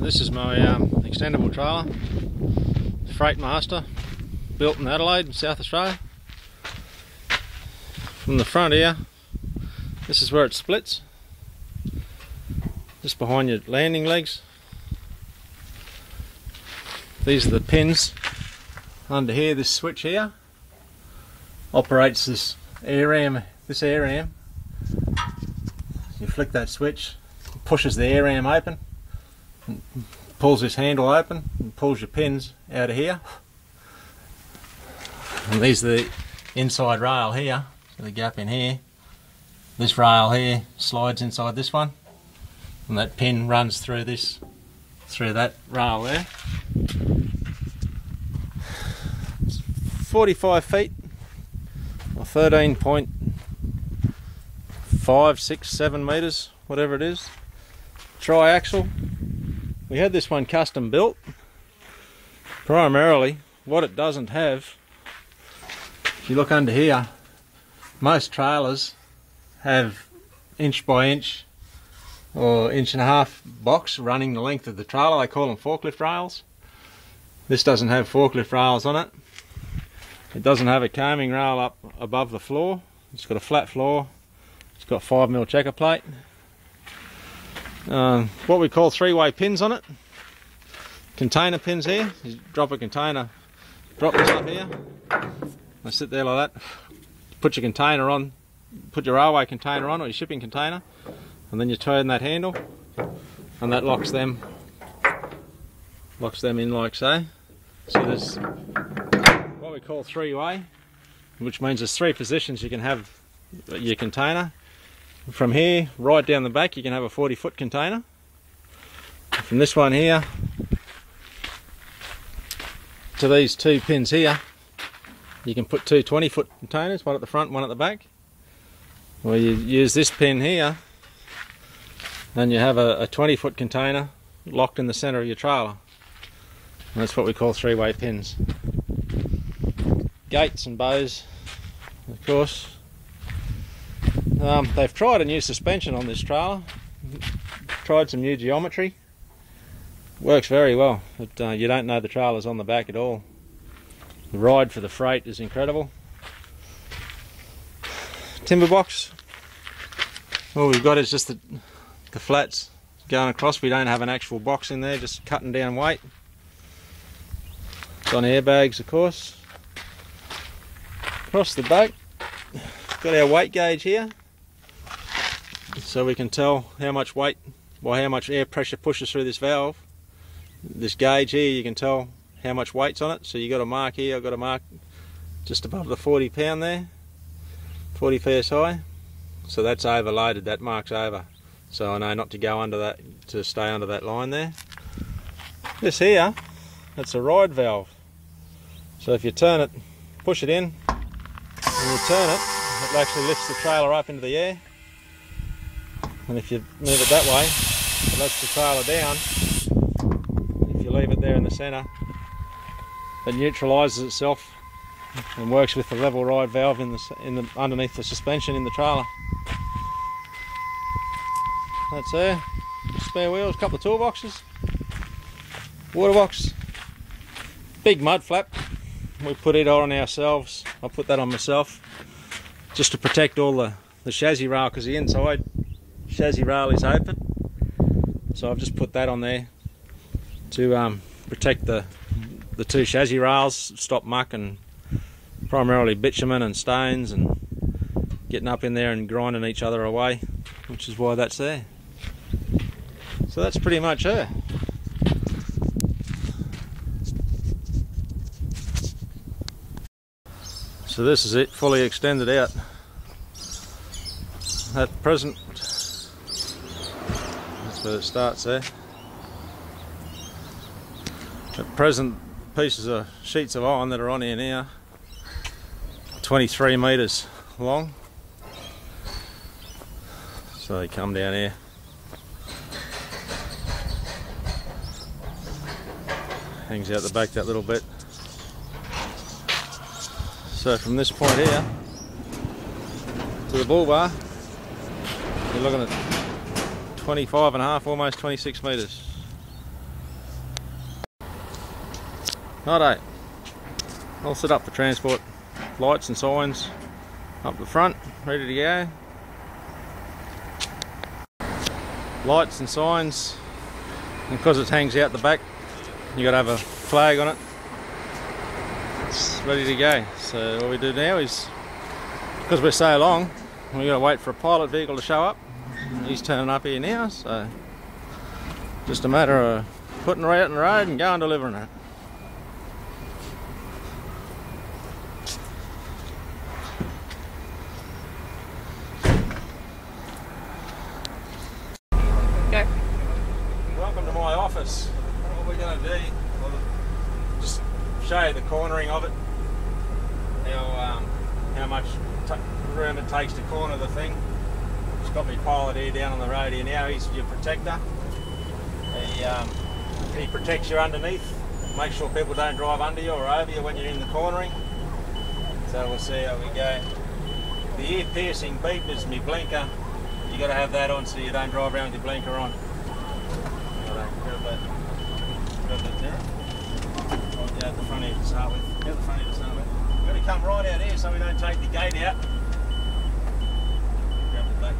This is my extendable trailer, Freight Master, built in Adelaide, South Australia. From the front here, this is where it splits, just behind your landing legs. These are the pins under here. This switch here operates this air ram. You flick that switch, it pushes the air ram open, and pulls this handle open and pulls your pins out of here. And these are the inside rail here, so the gap in here. This rail here slides inside this one, and that pin runs through that rail there. It's 45 feet or 13.5, 6, 7 metres, whatever it is. Tri-axle. We had this one custom built. Primarily, what it doesn't have, if you look under here, most trailers have inch by inch or inch and a half box running the length of the trailer. They call them forklift rails. This doesn't have forklift rails on it. It doesn't have a coaming rail up above the floor. It's got a flat floor. It's got 5mm checker plate. What we call three-way pins on it. Container pins here. You drop a container, drop this up here. They sit there like that. Put your container on, put your railway container on or your shipping container, and then you turn that handle, and that locks them in like so. So there's what we call three-way, which means there's 3 positions you can have your container. From here right down the back you can have a 40-foot container. From this one here to these 2 pins here, you can put 2 20-foot containers, one at the front, one at the back. Or you use this pin here and you have a 20-foot container locked in the centre of your trailer. And that's what we call three-way pins. Gates and bows, of course. They've tried a new suspension on this trailer, tried some new geometry. Works very well, but you don't know the trailer's on the back at all. The ride for the freight is incredible. Timber box, all we've got is just the flats going across. We don't have an actual box in there, just cutting down weight. It's on airbags, of course. Across the back, got our weight gauge here, so we can tell how much weight, or how much air pressure pushes through this valve. This gauge here, you can tell how much weight's on it. So you got a mark here, I've got a mark just above the 40 pound there, 40 psi. So that's overloaded, that mark's over. So I know not to go under that, to stay under that line there. This here, that's a ride valve. So if you turn it, push it in, and you turn it, it actually lifts the trailer up into the air. And if you move it that way, it lets the trailer down. If you leave it there in the centre, it neutralises itself and works with the level ride valve underneath the suspension in the trailer. That's there. Spare wheels, couple of toolboxes, water box, big mud flap. We put it on ourselves. I put that on myself just to protect all the chassis rail, because the inside chassis rail is open. So I've just put that on there to protect the 2 chassis rails, stop muck and primarily bitumen and stones and getting up in there and grinding each other away, which is why that's there. So that's pretty much her. So this is it, fully extended out. At present, that's where it starts there. At present, pieces of sheets of iron that are on here now, 23 metres long. So they come down here. Hangs out the back that little bit. So from this point here to the bull bar, you're looking at 25 and a half, almost 26 metres. Righto, all set up for transport. Lights and signs up the front, ready to go. Lights and signs, and because it hangs out the back, you got to have a flag on it. It's ready to go. So what we do now is, because we're so long, we got to wait for a pilot vehicle to show up. He's turning up here now, so just a matter of putting her out on the road and going delivering it. Go. Welcome to my office. What we're going to do, well, just show you the cornering of it, how much room it takes to corner the thing. Just got my pilot here down on the road here now. He's your protector. He protects you underneath, make sure people don't drive under you or over you when you're in the cornering. So we'll see how we go. The ear piercing beep is my blinker. You got to have that on so you don't drive around with your blinker on. Grab that there. Right out the front here to start with. Out the front here to start with. We've got to come right out here so we don't take the gate out. Grab the back.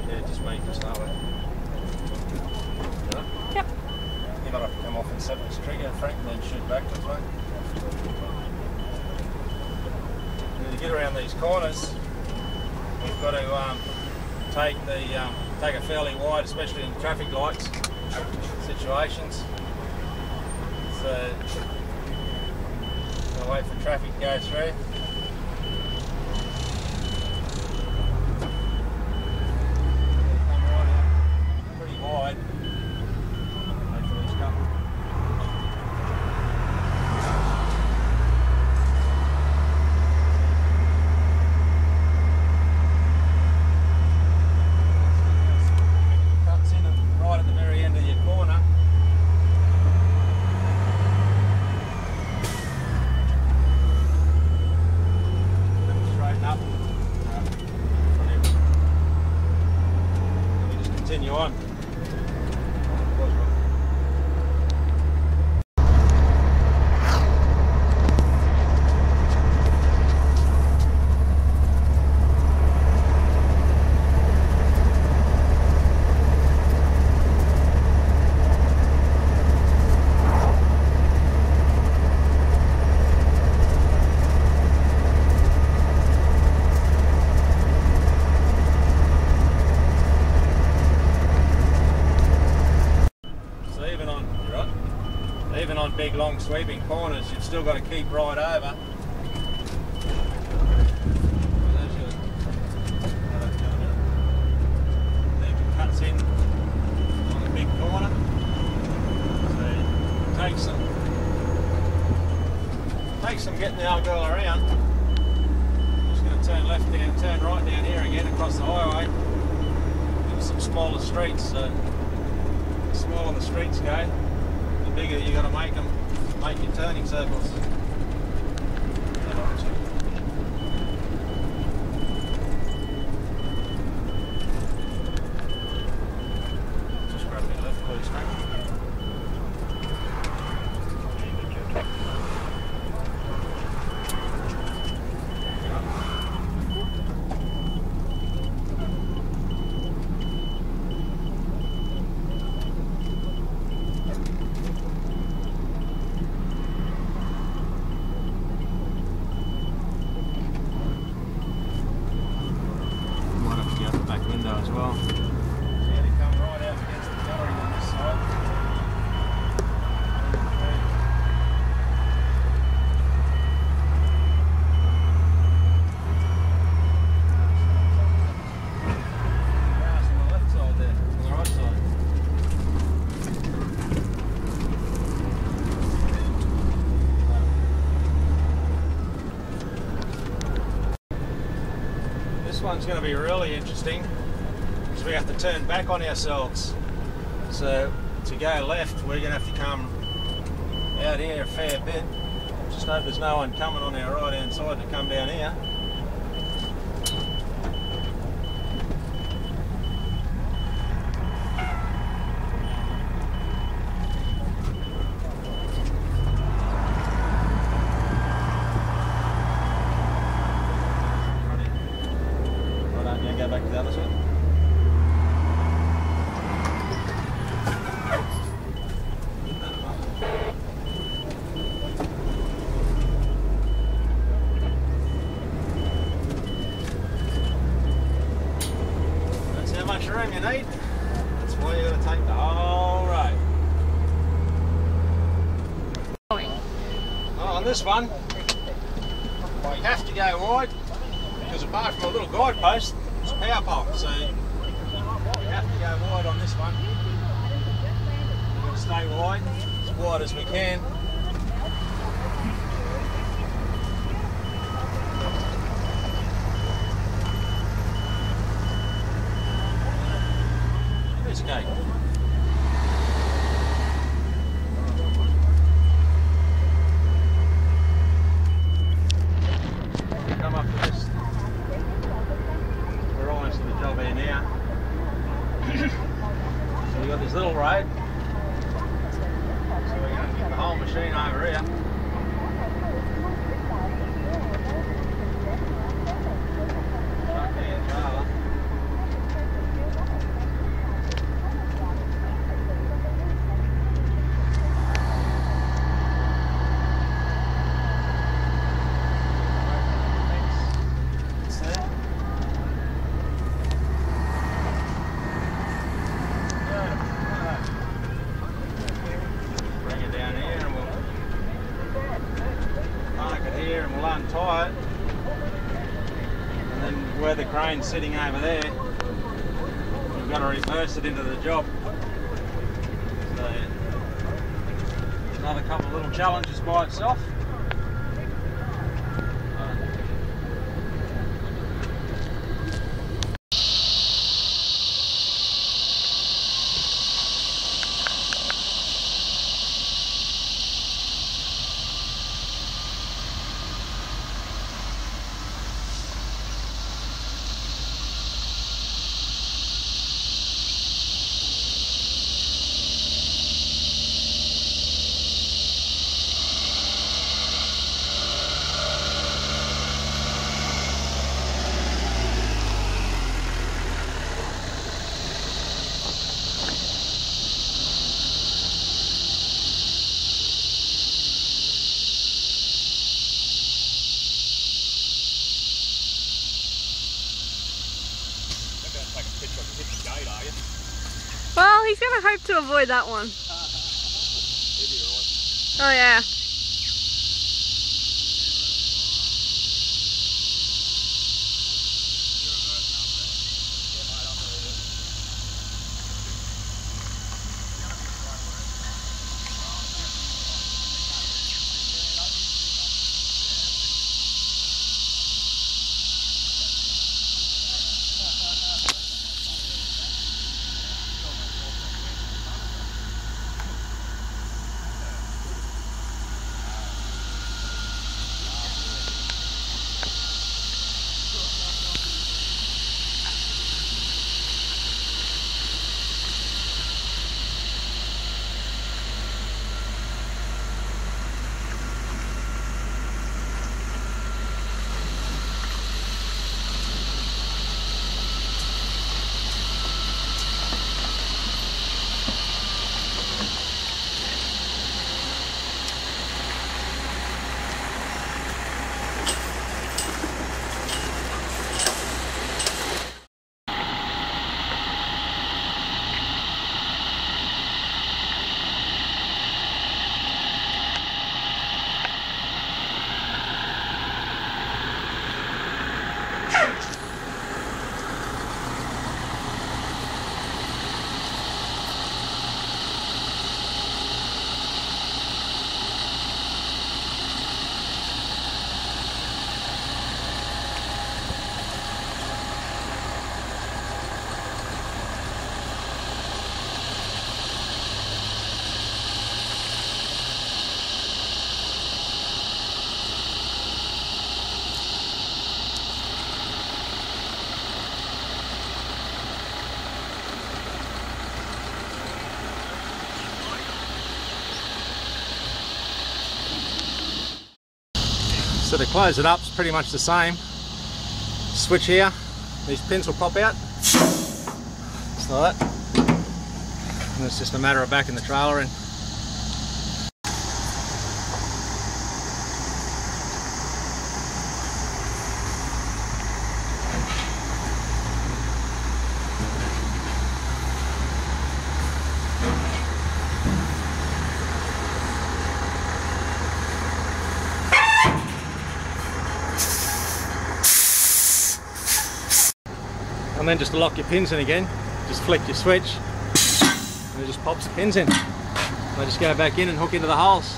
Yeah, just wait to start with. Yep. You might have to come off and set this trigger, Frank, and then shoot backwards, mate. To get around these corners, we've got to take it fairly wide, especially in traffic lights situations. So we'll wait for traffic to go through. Come right out pretty wide. Wait for these couple. Continue on. Even on big long sweeping corners, you've still got to keep right over. Leave the cuts in on the big corner. So it takes some getting the old girl around. Just going to turn left down, turn right down here again across the highway. Into some smaller streets. So the smaller the streets go, the bigger you got to make them, make your turning circles. Just grab the left, please, Frank. As well. So they come right out against the gallery on this side. House on the left side there, on the right side. This one's going to be really interesting. We have to turn back on ourselves. So to go left, we're going to have to come out here a fair bit. Just hope there's no one coming on our right hand side to come down here. need. That's why you got to take the whole road. Oh, on this one, well, you have to go wide because apart from a little guidepost, it's a power pole. So you have to go wide on this one. We're going to stay wide, as wide as we can. Piece of cake. Come up to this. We're almost to the job here now. So we've got this little road. So we're going to get the whole machine over here. Truck and trailer. Untie it, and then where the crane's sitting over there, we've got to reverse it into the job. So another couple of little challenges by itself. Well, he's going to hope to avoid that one. Oh yeah. So to close it up, it's pretty much the same. Switch here, these pins will pop out, just like that. And it's just a matter of backing the trailer in. And then just to lock your pins in again, just flick your switch and it just pops the pins in. They just go back in and hook into the holes.